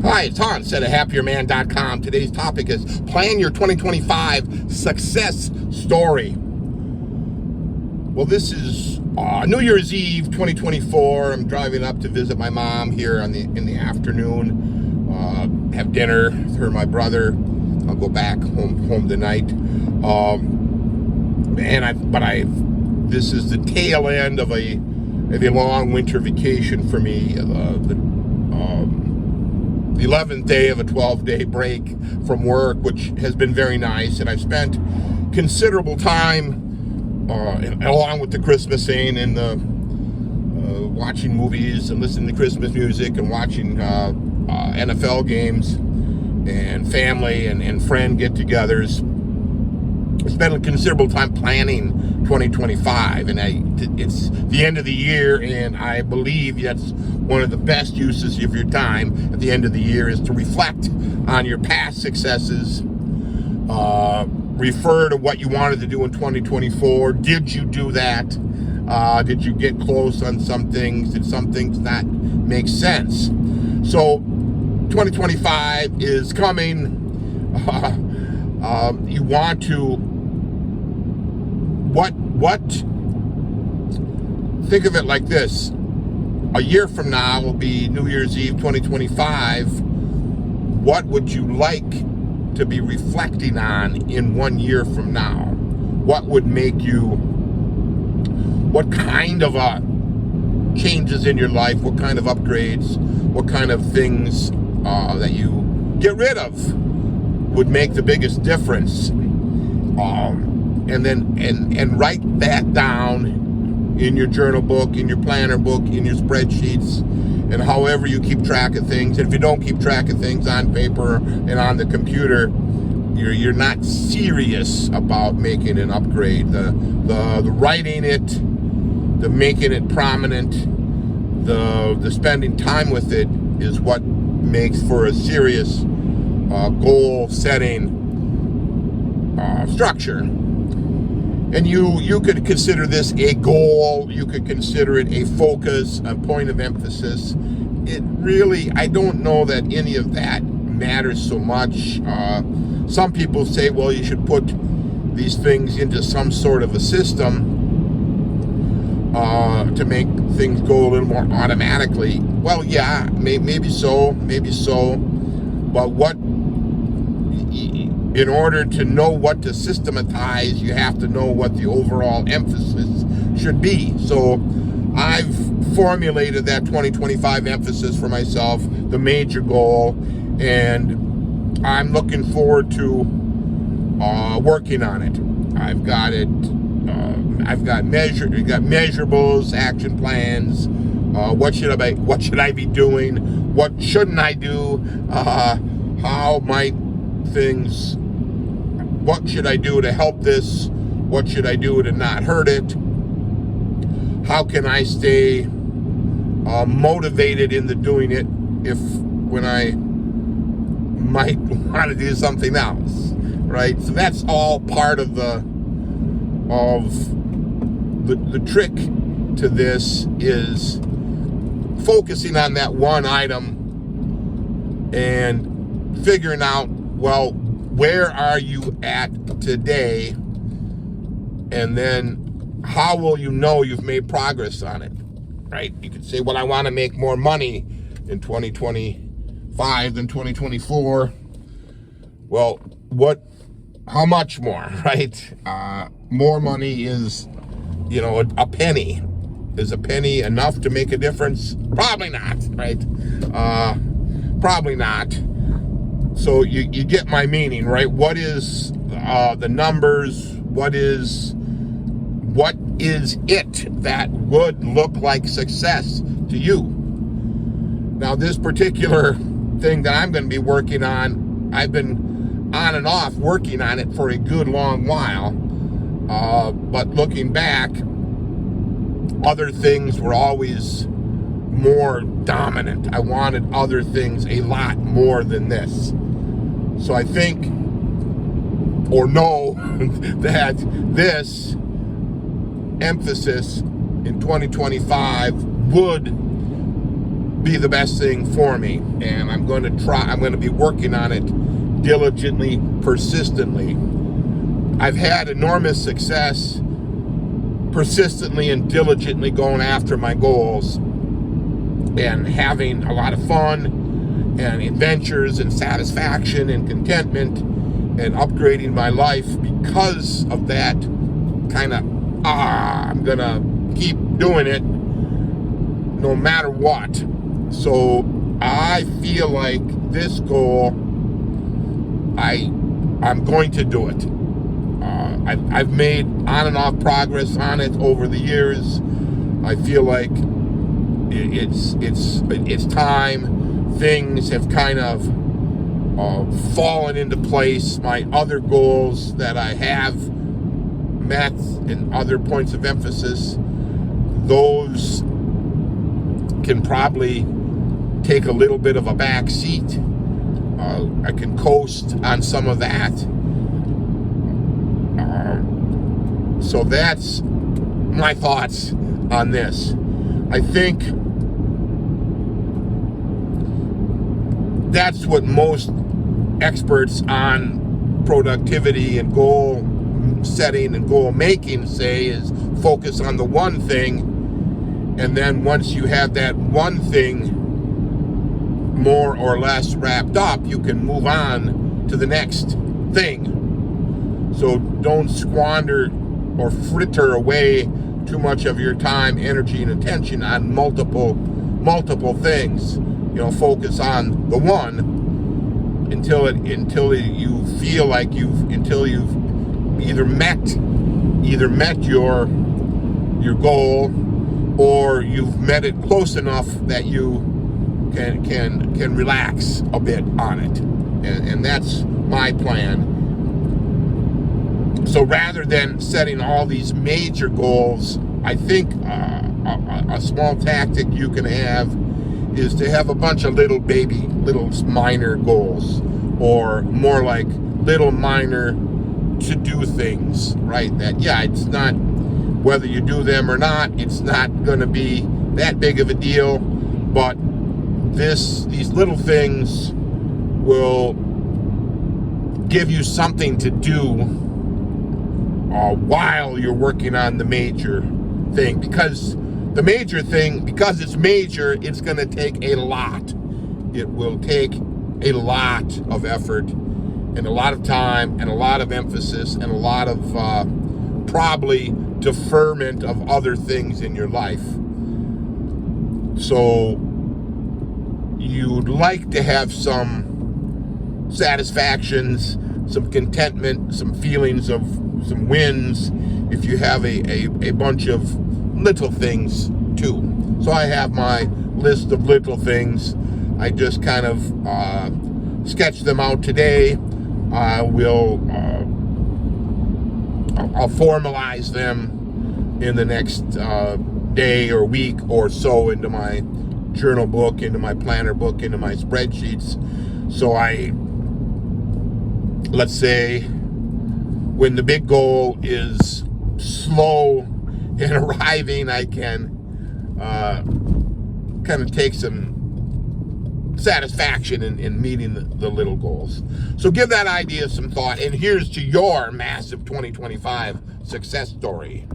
Hi, it's Hans at happierman.com. Today's topic is plan your 2025 success story. Well, this is New Year's Eve 2024. I'm driving up to visit my mom here in the afternoon. Have dinner with her and my brother. I'll go back home tonight. This is the tail end of a long winter vacation for me. The 11th day of a 12-day break from work, which has been very nice, and I've spent considerable time along with the Christmasing and watching movies and listening to Christmas music and watching NFL games and family and friend get-togethers. I spent a considerable time planning 2025, and it's the end of the year, and I believe that's one of the best uses of your time at the end of the year is to reflect on your past successes, refer to what you wanted to do in 2024. Did you do that? Did you get close on some things? Did some things not make sense? So 2025 is coming. You want to think of it like this. A year from now will be New Year's Eve 2025. What would you like to be reflecting on in 1 year from now? What would make you, what kind of changes in your life, what kind of upgrades, what kind of things that you get rid of would make the biggest difference? And then write that down in your journal book, in your planner book, in your spreadsheets, and however you keep track of things. And if you don't keep track of things on paper and on the computer, you're not serious about making an upgrade. The writing it, the making it prominent, the spending time with it is what makes for a serious goal setting structure. And you could consider this a goal. You could consider it a focus, a point of emphasis. It really, I don't know that any of that matters so much. Some people say, well, you should put these things into some sort of a system to make things go a little more automatically. Well, yeah, maybe so. But in order to know what to systematize, you have to know what the overall emphasis should be. So I've formulated that 2025 emphasis for myself, the major goal, and I'm looking forward to working on it. I've got it. I've got measurables, action plans. What should I be doing? What shouldn't I do? How might things? What should I do to help this? What should I do to not hurt it? How can I stay motivated in the doing it when I might want to do something else, right? So that's all part of the trick to this is focusing on that one item and figuring out, well, where are you at today? And then how will you know you've made progress on it, right? You could say, well, I want to make more money in 2025 than 2024. Well, how much more, right? More money is, a penny. Is a penny enough to make a difference? Probably not, right? Probably not. So you get my meaning, right? What is the numbers? What is it that would look like success to you? Now, this particular thing that I'm going to be working on, I've been on and off working on it for a good long while. But looking back, other things were always more dominant. I wanted other things a lot more than this. So I think, or know, that this emphasis in 2025 would be the best thing for me. And I'm going to be working on it diligently, persistently. I've had enormous success persistently and diligently going after my goals and having a lot of fun and adventures and satisfaction and contentment and upgrading my life because of that kind of, I'm gonna keep doing it no matter what. So I feel like this goal, I'm going to do it. I've made on and off progress on it over the years. I feel like it's time. Things have kind of fallen into place. My other goals that I have met and other points of emphasis, those can probably take a little bit of a back seat. I can coast on some of that. So that's my thoughts on this. I think that's what most experts on productivity and goal setting and goal making say, is focus on the one thing, and then once you have that one thing more or less wrapped up, you can move on to the next thing. So don't squander or fritter away too much of your time, energy, and attention on multiple things. Focus on the one until you feel like you've either met your goal, or you've met it close enough that you can relax a bit on it, and that's my plan. So rather than setting all these major goals, I think a small tactic you can have is to have a bunch of little minor goals, or more like little minor to-do things, right? That, it's not, whether you do them or not, it's not going to be that big of a deal, but these little things will give you something to do while you're working on the major thing, because it's major, it's going to take a lot. It will take a lot of effort and a lot of time and a lot of emphasis and a lot of probably deferment of other things in your life. So you'd like to have some satisfactions, some contentment, some feelings of some wins, if you have a bunch of little things too. So I have my list of little things. I just kind of sketched them out today. I'll formalize them in the next day or week or so into my journal book, into my planner book, into my spreadsheets. So let's say when the big goal is slow in arriving, I can kind of take some satisfaction in meeting the little goals. So give that idea some thought, and here's to your massive 2025 success story.